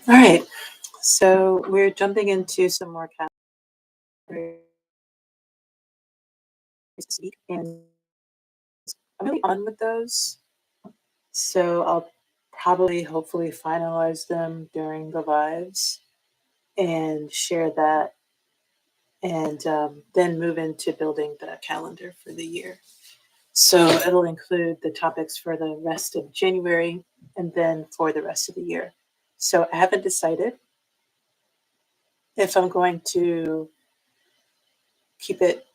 All right, so we're jumping into some more categories this week, and I'm really on with those. So I'll probably, hopefully, finalize them during the lives and share that, and then move into building the calendar for the year. So it'll include the topics for the rest of January and then for the rest of the year. So I haven't decided if I'm going to keep it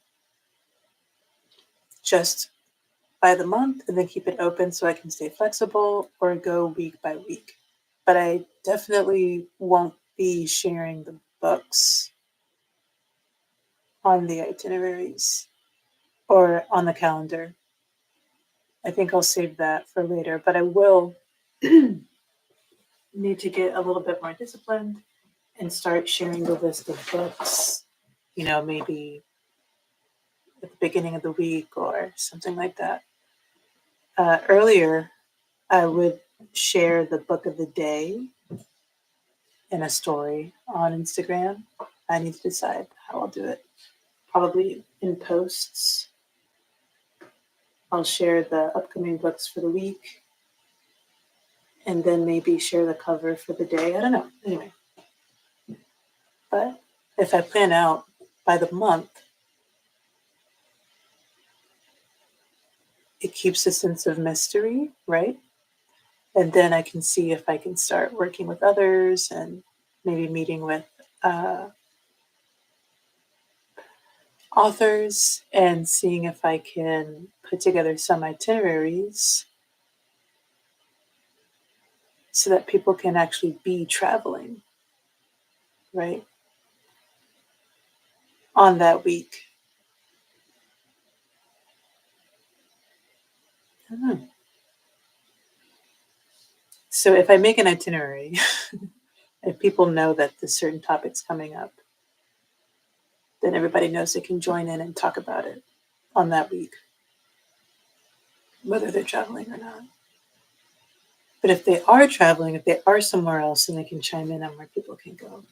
just by the month and then keep it open so I can stay flexible, or go week by week. But I definitely won't be sharing the books on the itineraries or on the calendar. I think I'll save that for later, but I will need to get a little bit more disciplined and start sharing the list of books, maybe at the beginning of the week or something like that. Earlier, I would share the book of the day in a story on Instagram. I need to decide how I'll do it. Probably in posts. I'll share the upcoming books for the week and then maybe share the cover for the day. I don't know. Anyway. But if I plan out by the month, it keeps a sense of mystery, right? And then I can see if I can start working with others and maybe meeting with authors and seeing if I can put together some itineraries so that people can actually be traveling, right, on that week. I don't know. So if I make an itinerary, if people know that the certain topic's coming up, then everybody knows they can join in and talk about it on that week, whether they're traveling or not. But if they are traveling, if they are somewhere else, then they can chime in on where people can go,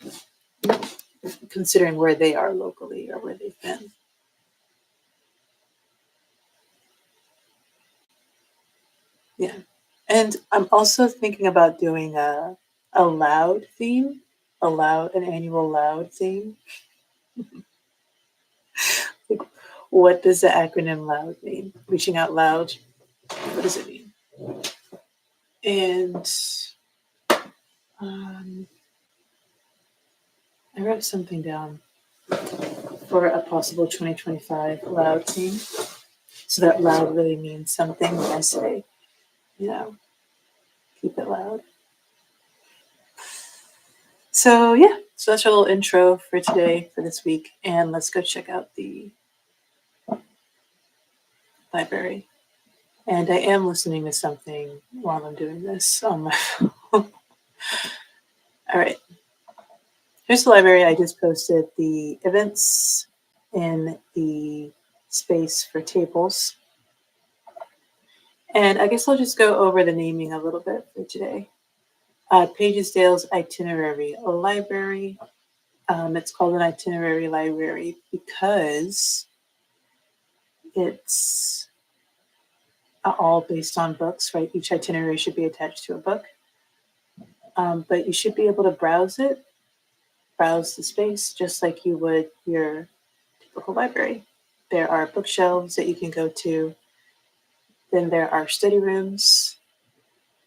considering where they are locally or where they've been. Yeah. And I'm also thinking about doing a loud theme, an annual loud theme. Like, what does the acronym LOUD mean? Reaching out loud. What does it mean? And I wrote something down for a possible 2025 loud theme. So that loud really means something when I say, keep it loud. So yeah, so that's our little intro for today, for this week. And let's go check out the library. And I am listening to something while I'm doing this on my phone. All right. Here's the library. I just posted the events in the space for tables. And I guess I'll just go over the naming a little bit for today. Pagesdale's Itinerary, a library. It's called an itinerary library because it's all based on books, right? Each itinerary should be attached to a book. But you should be able to browse the space, just like you would your typical library. There are bookshelves that you can go to. Then there are study rooms.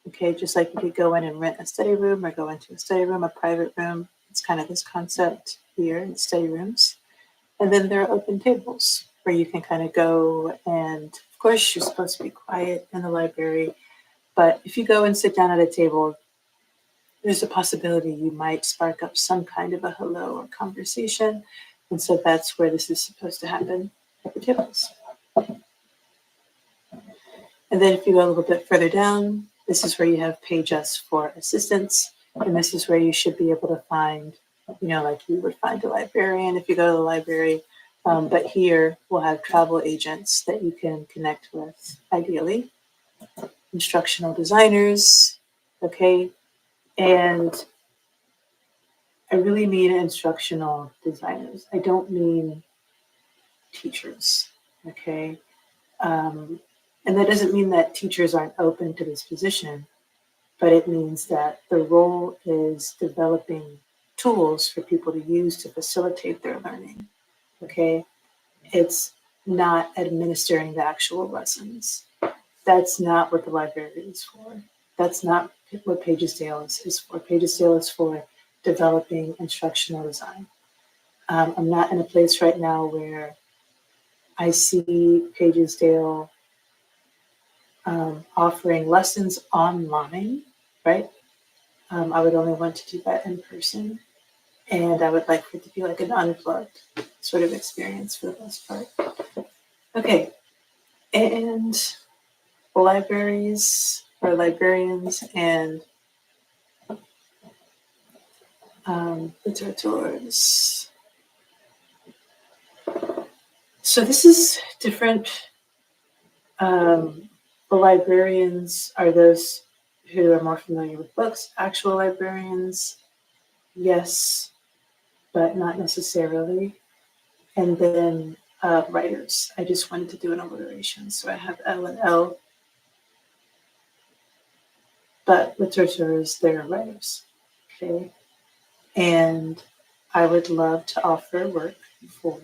Okay, just like you could go in and rent a study room or go into a study room, a private room. It's kind of this concept here in study rooms. And then there are open tables where you can kind of go, and of course you're supposed to be quiet in the library. But if you go and sit down at a table, there's a possibility you might spark up some kind of a hello or conversation. And so that's where this is supposed to happen, at the tables. And then if you go a little bit further down, this is where you have Page Us for assistance. And this is where you should be able to find, like you would find a librarian if you go to the library. But here we'll have travel agents that you can connect with, ideally. Instructional designers, okay? And I really mean instructional designers. I don't mean teachers, okay? And that doesn't mean that teachers aren't open to this position, but it means that the role is developing tools for people to use to facilitate their learning, okay? It's not administering the actual lessons. That's not what the library is for. That's not what pagesdale is for. Pagesdale is for developing instructional design. I'm not in a place right now where I see pagesdale offering lessons online, right? I would only want to do that in person. And I would like for it to be like an unplugged sort of experience for the most part. Okay, and libraries or librarians and literateurs. So this is different. The librarians are those who are more familiar with books. Actual librarians, yes, but not necessarily. And then writers. I just wanted to do an alliteration. So I have L and L, but literateurs, they're writers. Okay. And I would love to offer work for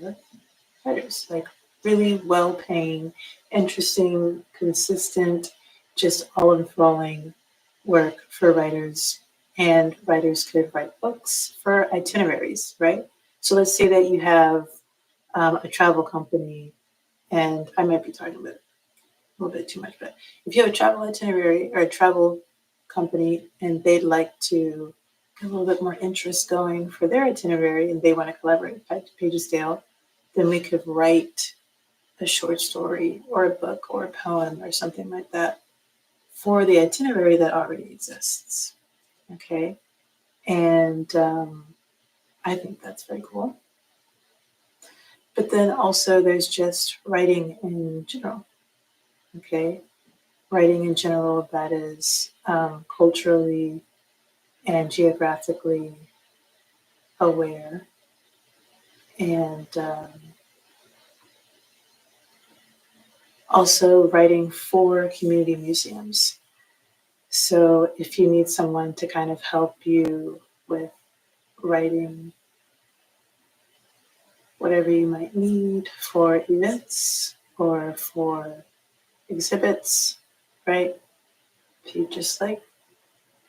writers, like really well paying, interesting, consistent, just all enthralling work for writers. And writers could write books for itineraries, right? So let's say that you have a travel company, and I might be talking about it a little bit too much, but if you have a travel itinerary or a travel company and they'd like to get a little bit more interest going for their itinerary and they want to collaborate with pagesdale, then we could write a short story or a book or a poem or something like that for the itinerary that already exists. Okay. And I think that's very cool. But then also there's just writing in general. Okay. Writing in general that is culturally and geographically aware and also writing for community museums. So if you need someone to kind of help you with writing whatever you might need for events or for exhibits, right? If you just like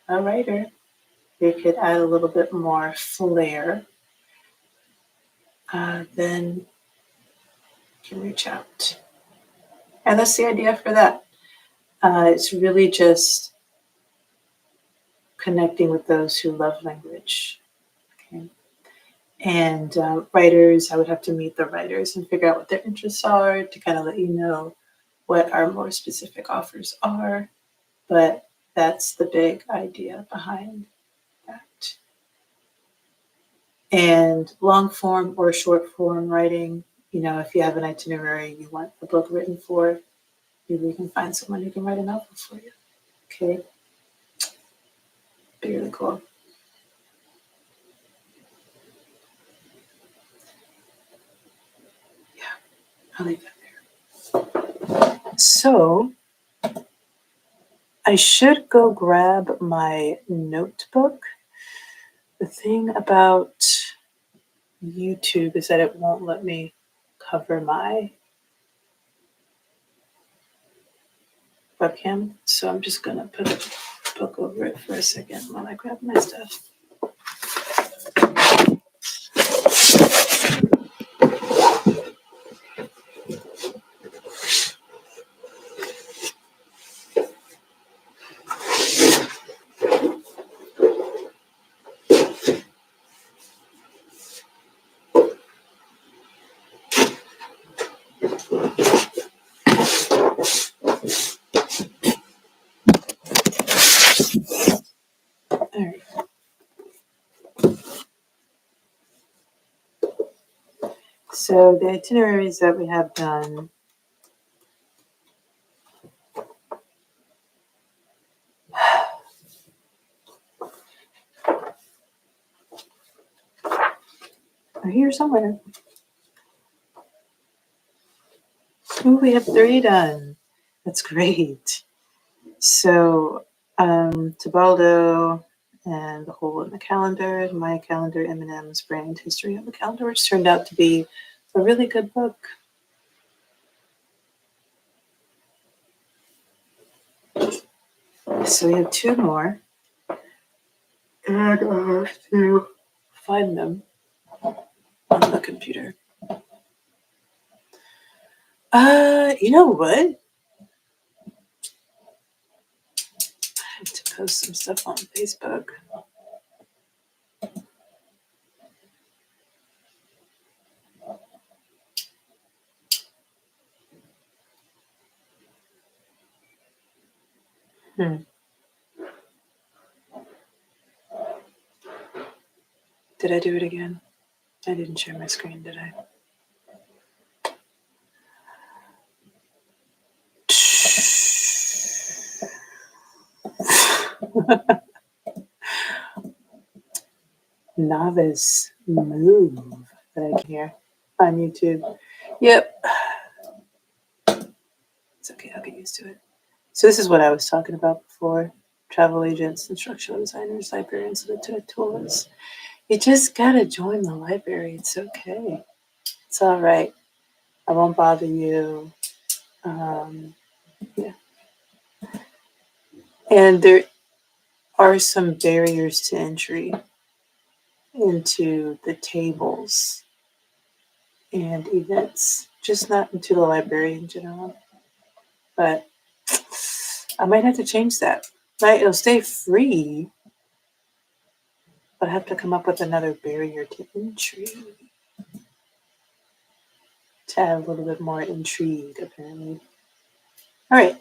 a writer, you could add a little bit more flair, then you can reach out. And that's the idea for that. It's really just connecting with those who love language. Okay. And writers, I would have to meet the writers and figure out what their interests are to kind of let you know what our more specific offers are. But that's the big idea behind that. And long form or short form writing, you know, if you have an itinerary you want a book written for, maybe you can find someone who can write a novel for you. Okay. Be really cool. Yeah, I'll leave that there. So I should go grab my notebook. The thing about YouTube is that it won't let me cover my webcam. So I'm just gonna put a book over it for a second while I grab my stuff. All right. So the itineraries that we have done, They're here somewhere. Ooh, we have 3 done. That's great. So, Tebaldo and The Hole in the Calendar, My Calendar, Eminem's Brand History of the Calendar, which turned out to be a really good book. So we have 2 more. And I have to find them on the computer. You know what? I have to post some stuff on Facebook. Did I do it again? I didn't share my screen, did I? Novice move that I can hear on YouTube. Yep. It's okay, I'll get used to it. So this is what I was talking about before. Travel agents, instructional designers, librarians, lieutenant tools. You just gotta join the library. It's okay. It's all right. I won't bother you. Yeah. And there are some barriers to entry into the tables and events, just not into the library in general. But I might have to change that. Right? It'll stay free, but I have to come up with another barrier to entry to add a little bit more intrigue, apparently. All right.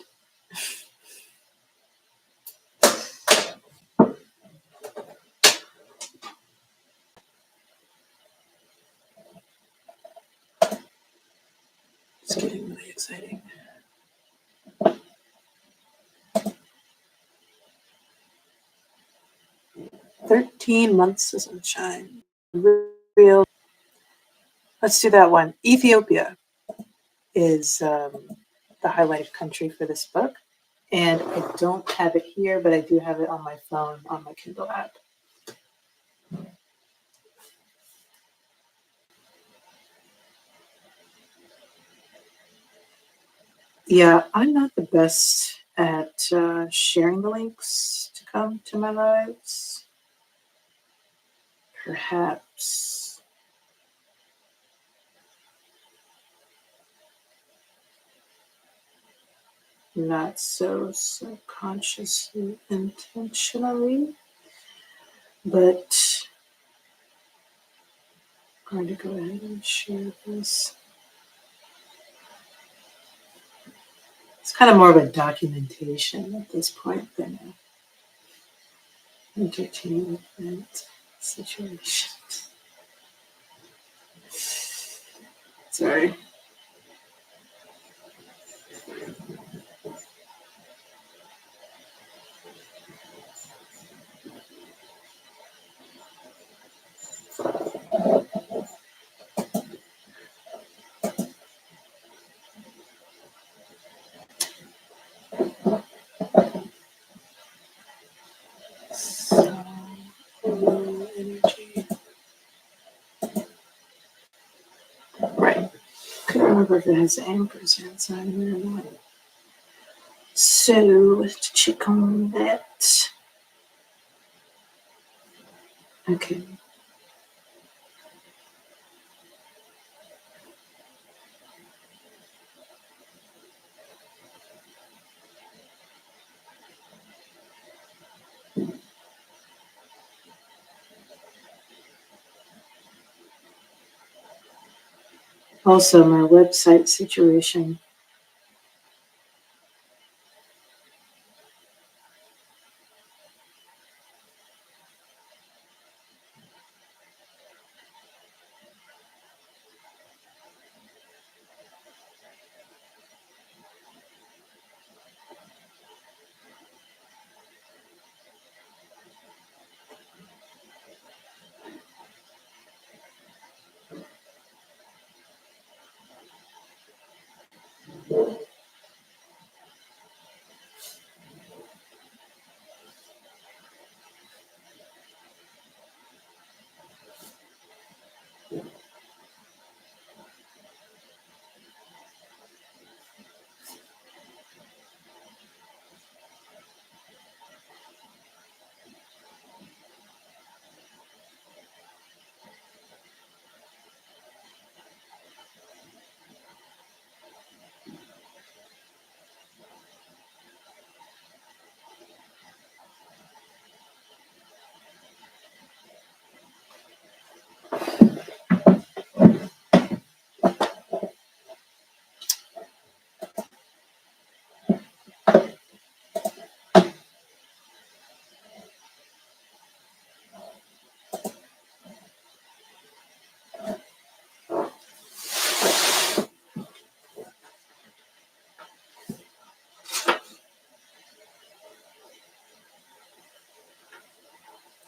It's getting really exciting. 13 months of sunshine. Real. Let's do that one. Ethiopia is the highlighted country for this book. And I don't have it here, but I do have it on my phone, on my Kindle app. Yeah, I'm not the best at sharing the links to come to my lives. Perhaps. Not so subconsciously, intentionally, but I'm going to go ahead and share this. It's kind of more of a documentation at this point than an entertainment situation. Sorry. So, low energy. Right. Couldn't remember if it has ampersand sign here or not. So let's check on that. Okay. Also, my website situation.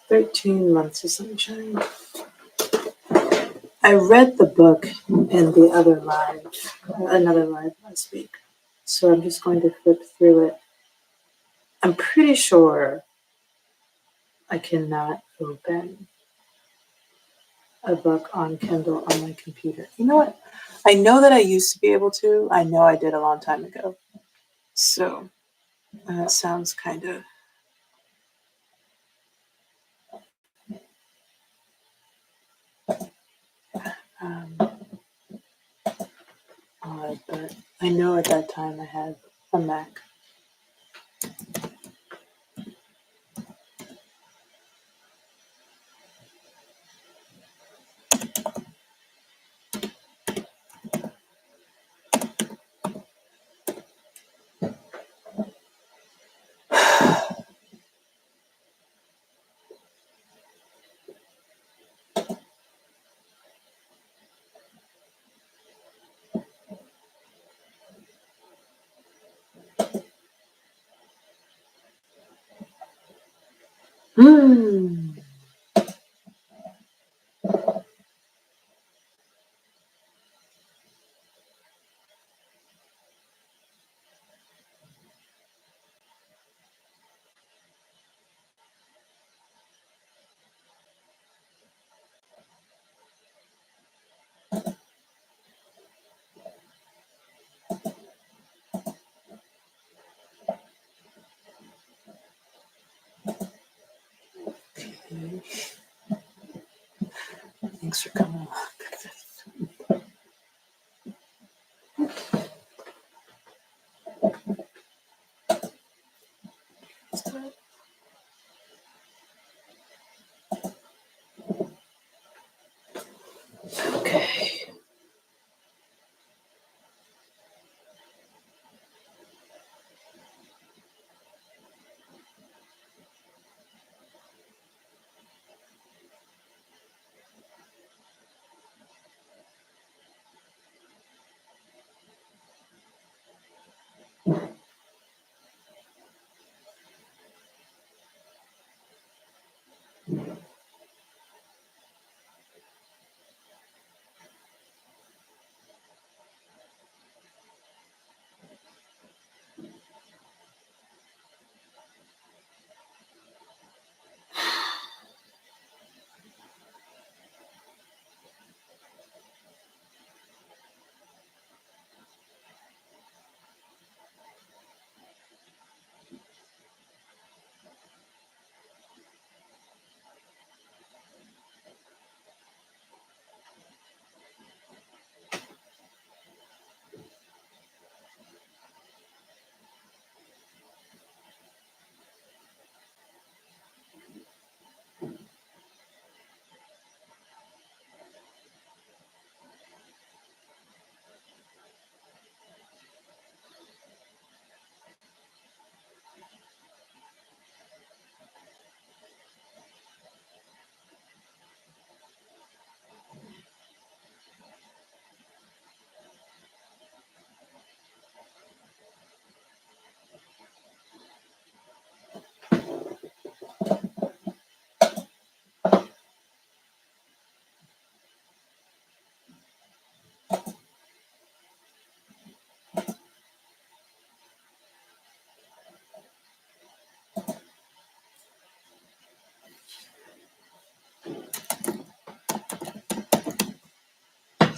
13 Months of Sunshine. I read the book in the other live, another live last week. So I'm just going to flip through it. I'm pretty sure I cannot open a book on Kindle on my computer. You know what? I know that I used to be able to. I know I did a long time ago. So that sounds kind of odd, but I know at that time I had a Mac. Hmm. Okay. Thanks for coming along. Okay.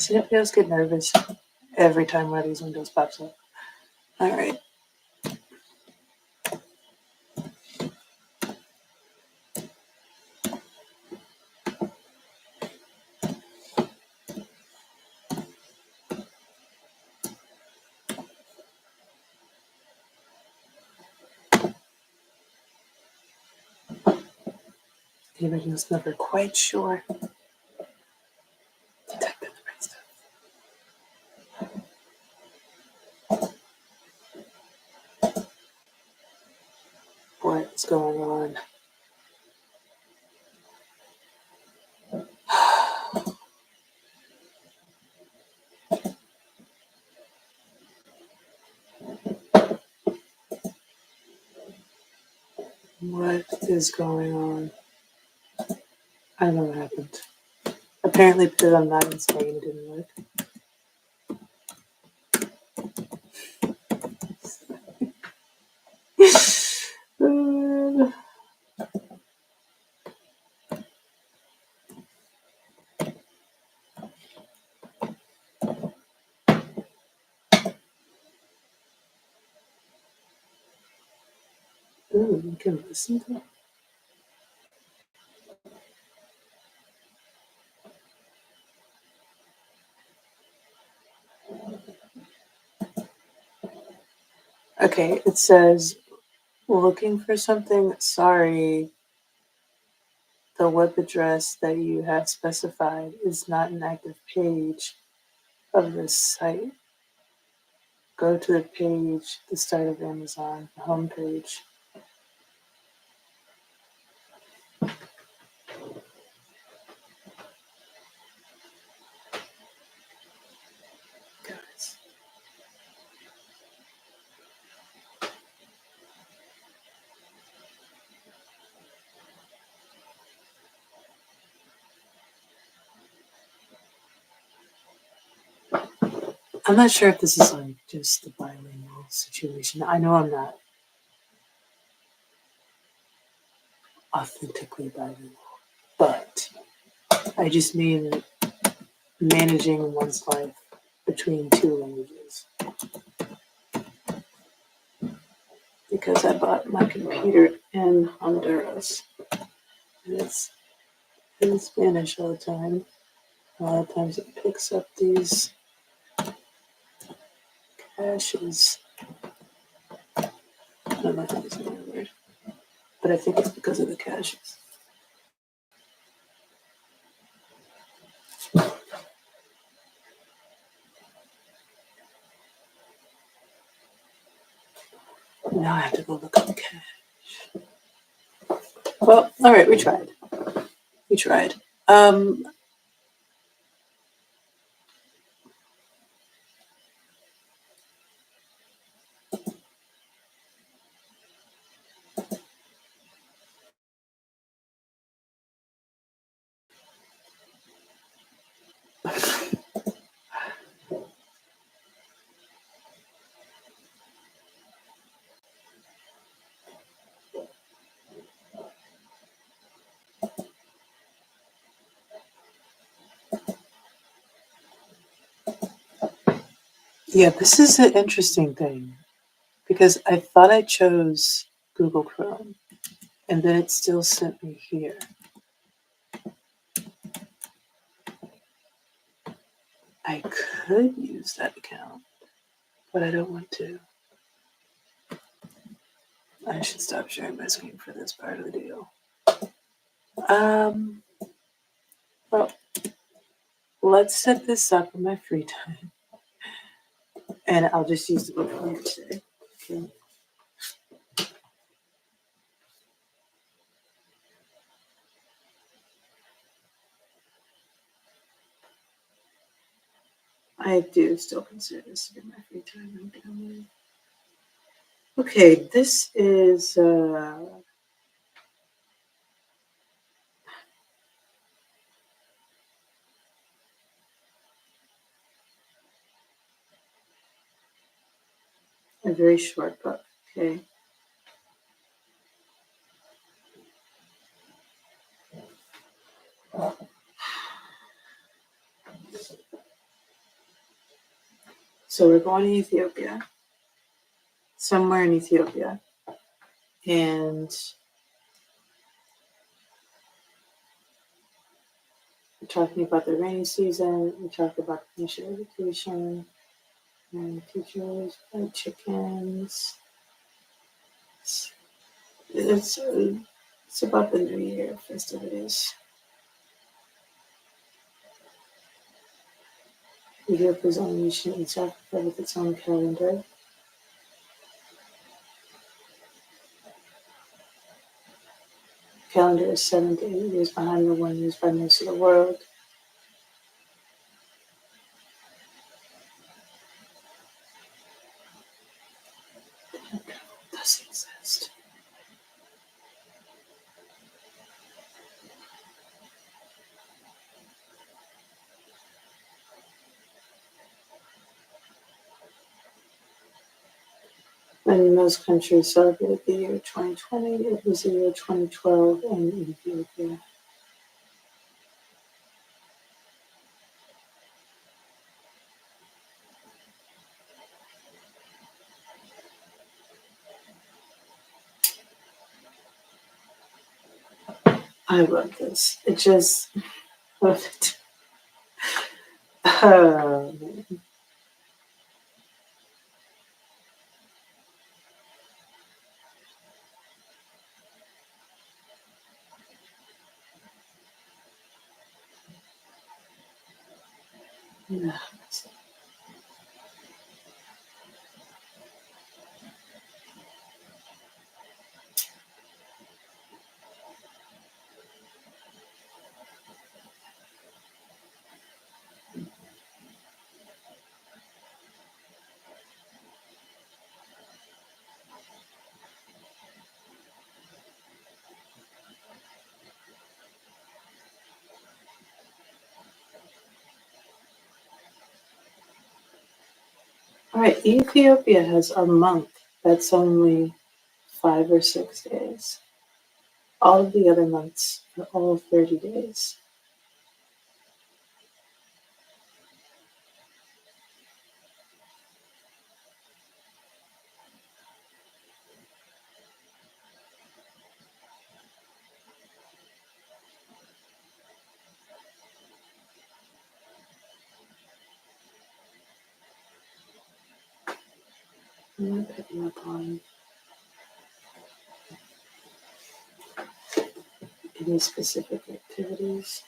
CFPOs get nervous every time one of these windows pops up. All right. Anybody who's never quite sure. Type in the right stuff. What's going on? What is going on? I don't know what happened. Apparently, because I'm not in Spain, it didn't work. Ooh, you can listen to it. Okay, it says, looking for something, sorry, the web address that you have specified is not an active page of this site. Go to the page, the start of Amazon, the home page. Guys. I'm not sure if this is like just the bilingual situation. I know I'm not authentically bilingual, but I just mean managing one's life between two languages. Because I bought my computer in Honduras. And it's in Spanish all the time. A lot of times it picks up these caches. I don't know if that's a word, but I think it's because of the caches. Now I have to go look at the cache. Well, all right, we tried. We tried. Yeah, this is an interesting thing because I thought I chose Google Chrome and then it still sent me here. I could use that account, but I don't want to. I should stop sharing my screen for this part of the deal. Well, let's set this up in my free time. And I'll just use the book for you today. Okay. I do still consider this to be my free time. Okay, this is a very short book. Okay. So we're going to Ethiopia, somewhere in Ethiopia. And we're talking about the rainy season. We talked about the initial education and teachers and chickens. It's about the New Year festivities. Ethiopia's own nation, East Africa, with its own calendar. Calendar is 7 to 8 years behind the one used by most of the world. Does exist. When most countries celebrated the year 2020, it was the year 2012 in Ethiopia. I love this. It just love it. Oh, man. All right, Ethiopia has a month that's only 5 or 6 days. All of the other months are all 30 days. I'm not picking up on any specific activities.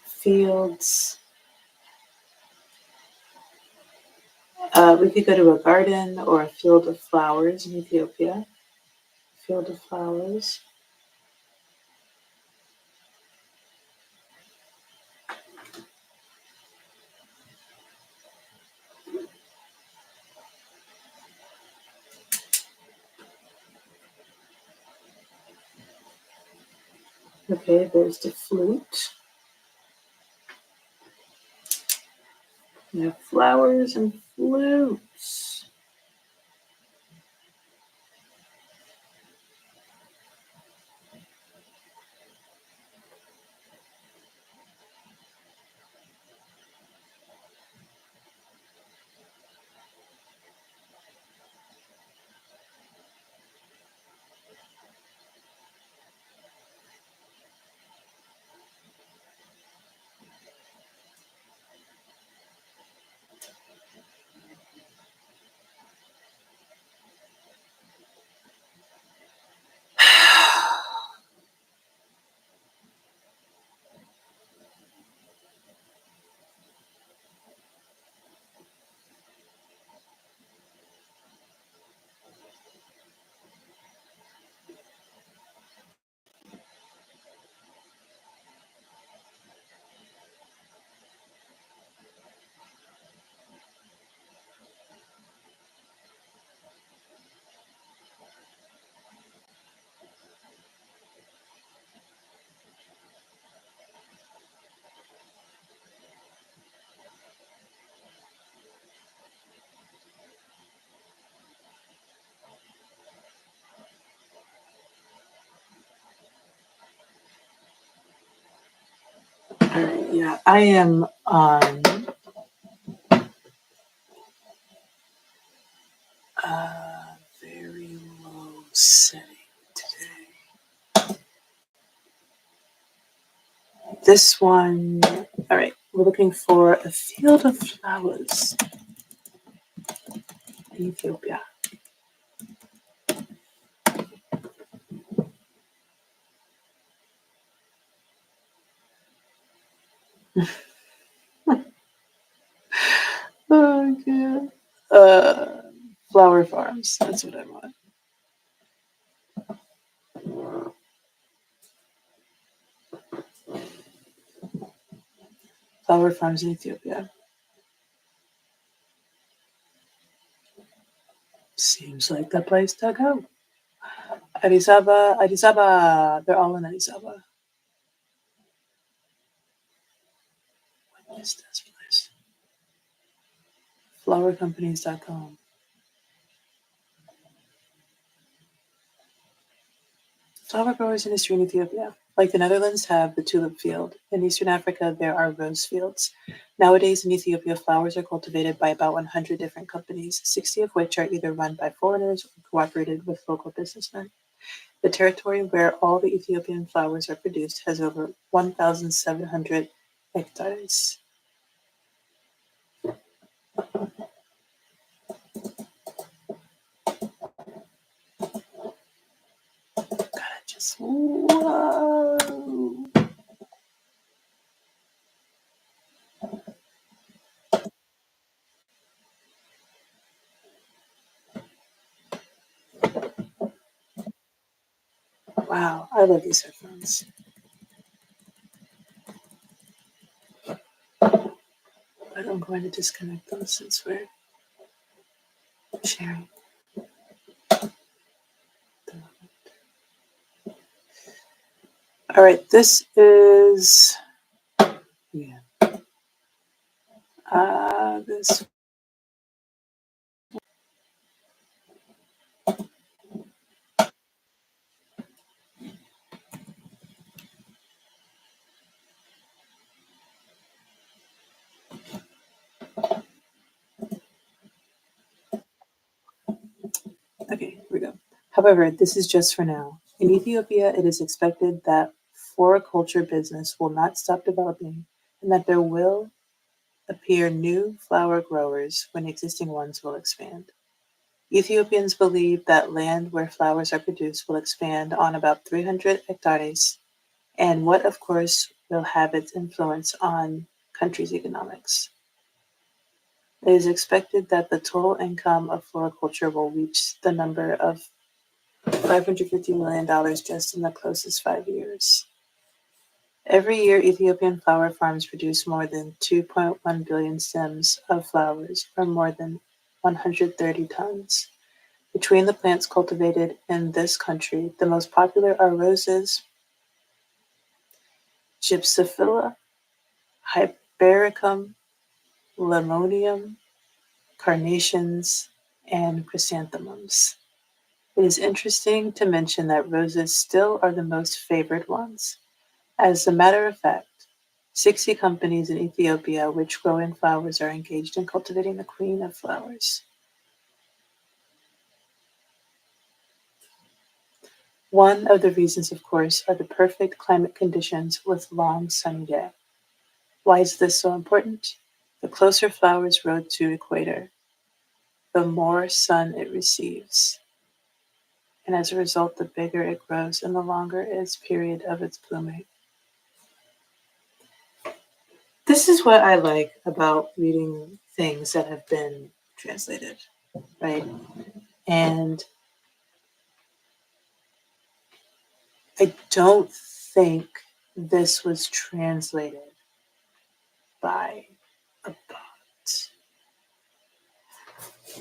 Fields. We could go to a garden or a field of flowers in Ethiopia. Field of flowers. Okay, there's the flute. We have flowers and flutes. All right, yeah, I am on very low setting today. This one, all right, we're looking for a field of flowers in Ethiopia. Oh, God. Flower farms, that's what I want. Flower farms in Ethiopia. Seems like the place to go. Addis Ababa, Addis Ababa. They're all in Addis Ababa. What is this place? Flowercompanies.com. Flower growers industry in Ethiopia. Like the Netherlands have the tulip field. In Eastern Africa, there are rose fields. Nowadays in Ethiopia, flowers are cultivated by about 100 different companies, 60 of which are either run by foreigners or cooperated with local businessmen. The territory where all the Ethiopian flowers are produced has over 1,700 hectares. God, just whoa. Wow, I love these headphones. But I'm going to disconnect them since we're sharing. All right, this is this. Okay, here we go. However, this is just for now. In Ethiopia, it is expected that floriculture business will not stop developing, and that there will appear new flower growers when existing ones will expand. Ethiopians believe that land where flowers are produced will expand on about 300 hectares, and what, of course, will have its influence on country's economics. It is expected that the total income of floriculture will reach the number of $550 million just in the closest 5 years. Every year, Ethiopian flower farms produce more than 2.1 billion stems of flowers, or more than 130 tons. Between the plants cultivated in this country, the most popular are roses, gypsophila, hypericum, lemonium, carnations, and chrysanthemums. It is interesting to mention that roses still are the most favored ones. As a matter of fact, 60 companies in Ethiopia which grow in flowers are engaged in cultivating the queen of flowers. One of the reasons, of course, are the perfect climate conditions with long sunny day. Why is this so important? The closer flowers grow to equator, the more sun it receives. And as a result, the bigger it grows and the longer its period of its blooming. This is what I like about reading things that have been translated, right? And I don't think this was translated by a bot.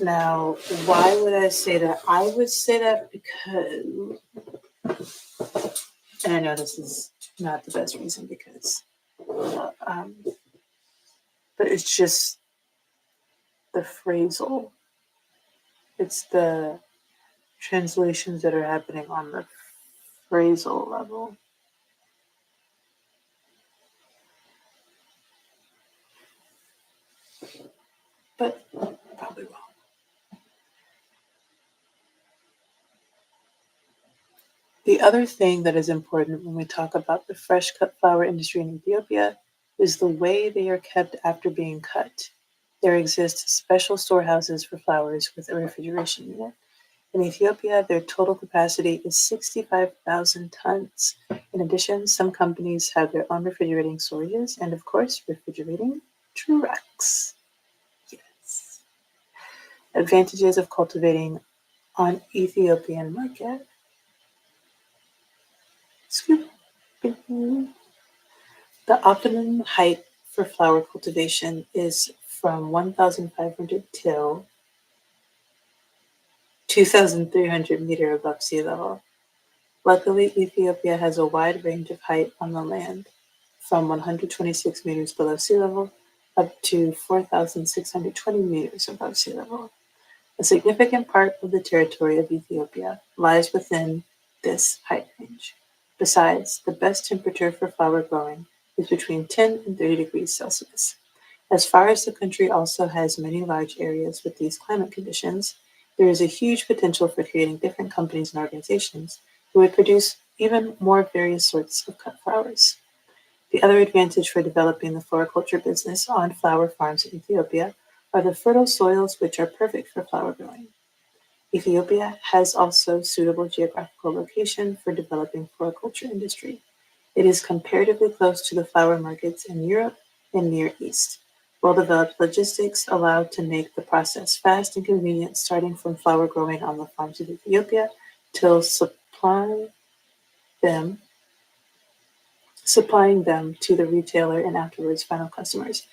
Now, why would I say that? I would say that because, and I know this is not the best reason because, um, but it's just the phrasal. It's the translations that are happening on the phrasal level. but probably wrong. The other thing that is important when we talk about the fresh cut flower industry in Ethiopia is the way they are kept after being cut. There exist special storehouses for flowers with a refrigeration unit. In Ethiopia, their total capacity is 65,000 tons. In addition, some companies have their own refrigerating storages and, of course, refrigerating trucks. Yes. Advantages of cultivating on Ethiopian market. The optimum height for flower cultivation is from 1,500 till 2,300 meters above sea level. Luckily, Ethiopia has a wide range of height on the land, from 126 meters below sea level up to 4,620 meters above sea level. A significant part of the territory of Ethiopia lies within this height range. Besides, the best temperature for flower growing is between 10 and 30 degrees Celsius. As far as the country also has many large areas with these climate conditions, there is a huge potential for creating different companies and organizations who would produce even more various sorts of cut flowers. The other advantage for developing the floriculture business on flower farms in Ethiopia are the fertile soils which are perfect for flower growing. Ethiopia has also suitable geographical location for developing floriculture industry. It is comparatively close to the flower markets in Europe and Near East. Well-developed logistics allow to make the process fast and convenient, starting from flower growing on the farms of Ethiopia till them supplying them to the retailer and afterwards final customers.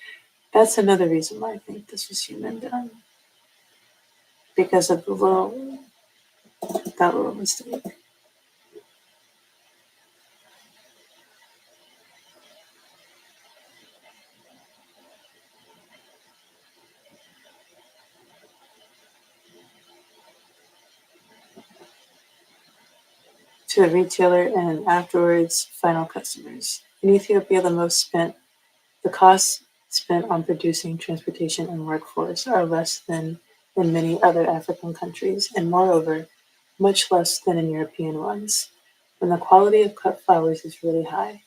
That's another reason why I think this was human done, because of that little mistake. To the retailer and afterwards final customers. In Ethiopia, the costs spent on producing transportation and workforce are less than in many other African countries, and moreover, much less than in European ones. And the quality of cut flowers is really high.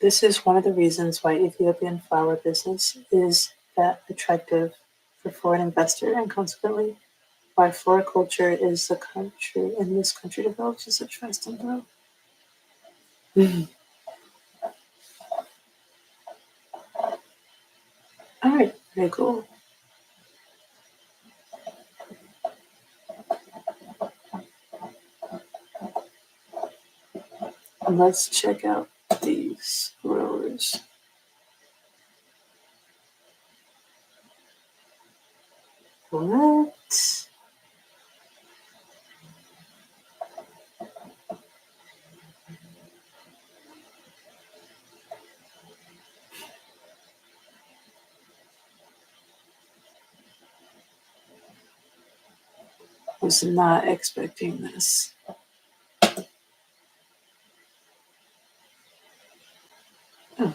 This is one of the reasons why Ethiopian flower business is that attractive for foreign investor, and consequently why floriculture is the country in this country develops with such fast and growth. All right, very cool. And let's check out these growers. What? Was not expecting this. Oh.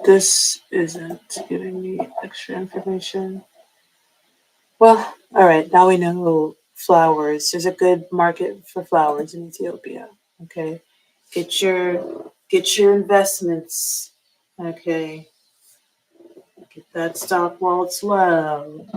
This isn't giving me extra information. Well, all right, now we know flowers. There's a good market for flowers in Ethiopia. Okay. Get your investments. Okay. Get That stop while it's low.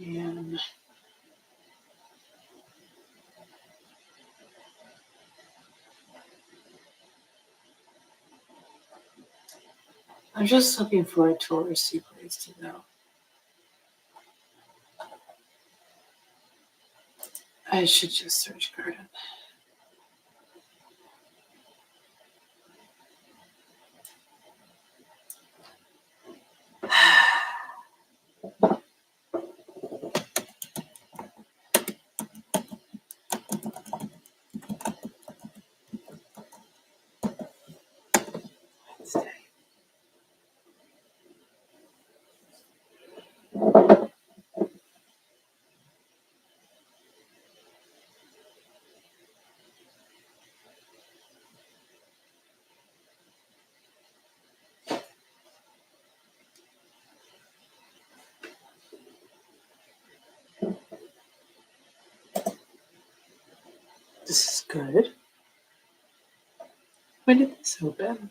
And I'm just looking for a touristy place to go. I should just search garden. Wednesday. This is good. When did this open?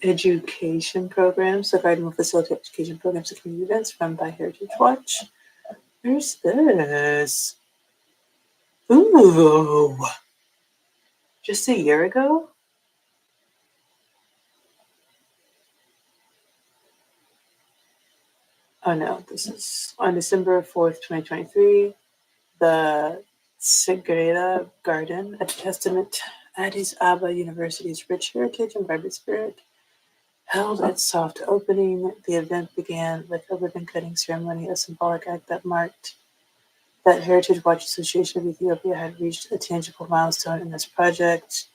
Education programs. The garden will facilitate education programs and community events run by Heritage Watch. Where's this? Ooh. Just a year ago? Oh no, this is on December 4th, 2023. The Sagrada Garden, a testament Addis Ababa University's rich heritage and vibrant spirit, held its soft opening. The event began with a ribbon cutting ceremony, a symbolic act that marked that Heritage Watch Association of Ethiopia had reached a tangible milestone in this project.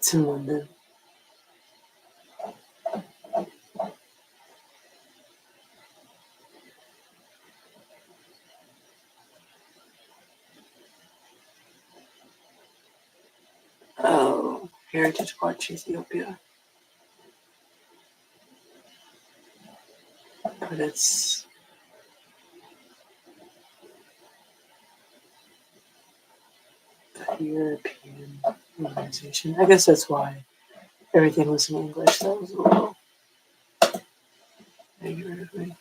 It's in London. Oh, Heritage Watch Ethiopia. But it's the European organization. I guess that's why everything was in English. That was a little ignorant of me.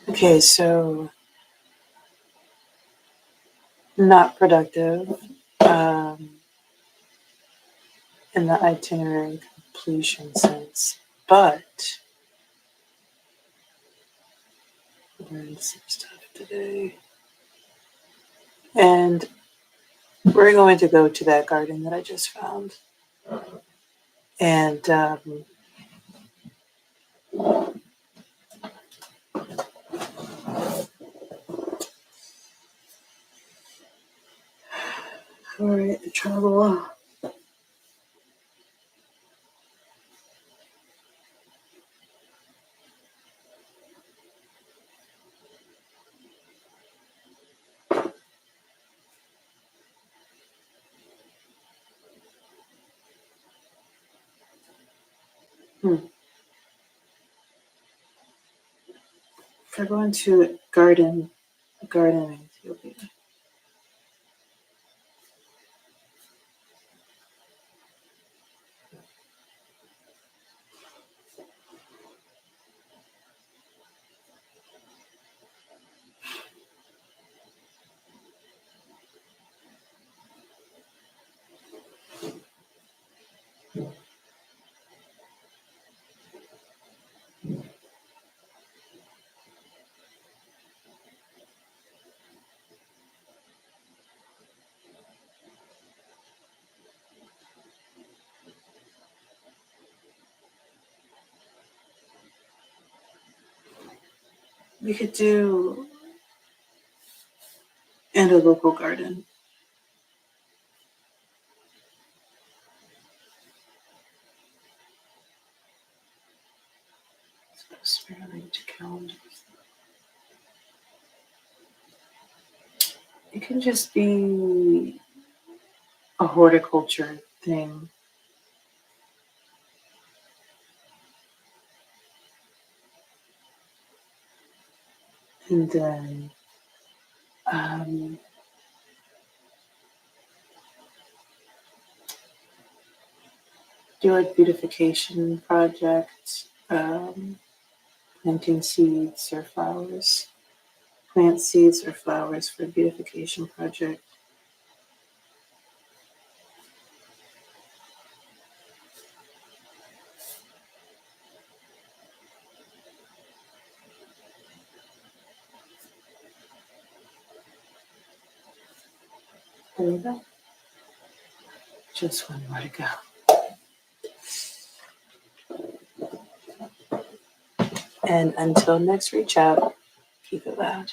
Okay, so not productive in the itinerary completion sense, but learned some stuff today. And we're going to go to that garden that I just found. And all right, travel. If we're going to garden in Ethiopia. We could do and a local garden. Sparing to calendars. It can just be a horticulture thing. And then do a beautification project, planting seeds or flowers. Plant seeds or flowers for a beautification project. There you go. Just one more to go. And until next reach out, keep it loud.